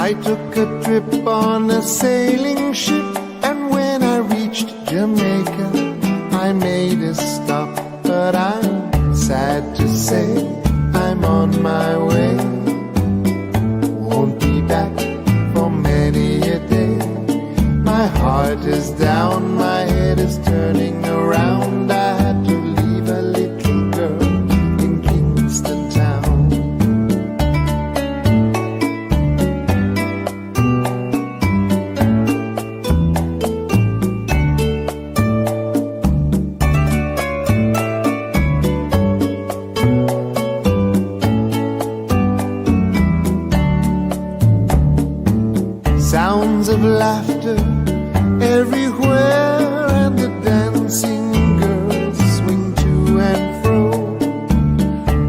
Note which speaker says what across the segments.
Speaker 1: I took a trip on a sailing ship, and when I reached Jamaica, I made a stop. But I'm sad to say I'm on my way. Won't be back for many a day. My heart is down, my head is turning around. I had to leave a little girl in Kingston town. Sounds of laughter everywhere, and the dancing girls swing to and fro.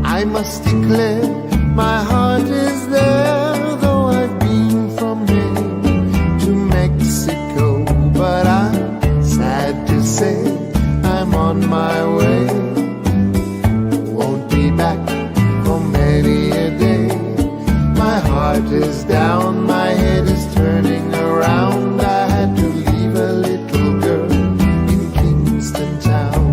Speaker 1: I must declare my heart is there, though I've been from Maine to Mexico. But I'm sad to say I'm on my way. Won't be back for many a day. My heart is down, my head is turning around. I had to leave a little girl in Kingston town.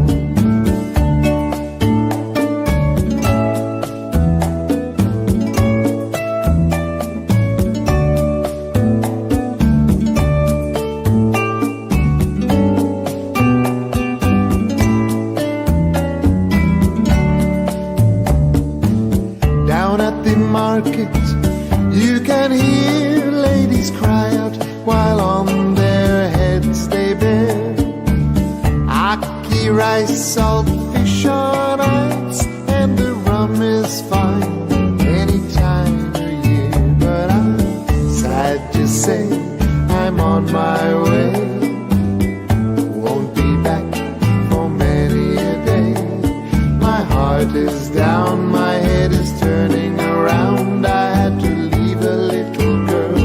Speaker 1: Down at the market, you can hear ladies cry out while on their heads they bear ackee rice, salt fish on ice, and the rum is fine any time of year. But I'm sad to say I'm on my way. Won't be back for many a day. My heart is down, my head is turning around. I had to leave a little girl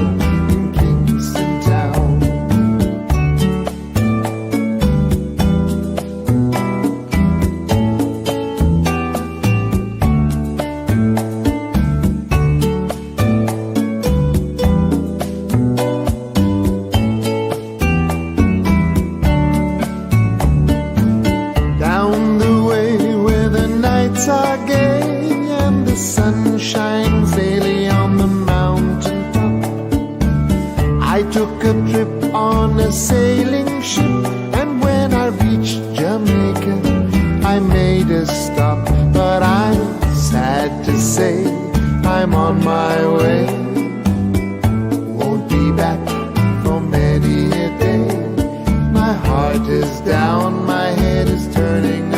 Speaker 1: in Kingston town. Down the way where the nights are gay and the sun shines daily on the mountain top, I took a trip on a sailing ship, and when I reached Jamaica, I made a stop. But I'm sad to say I'm on my way. Won't be back for many a day. My heart is down, my head is turning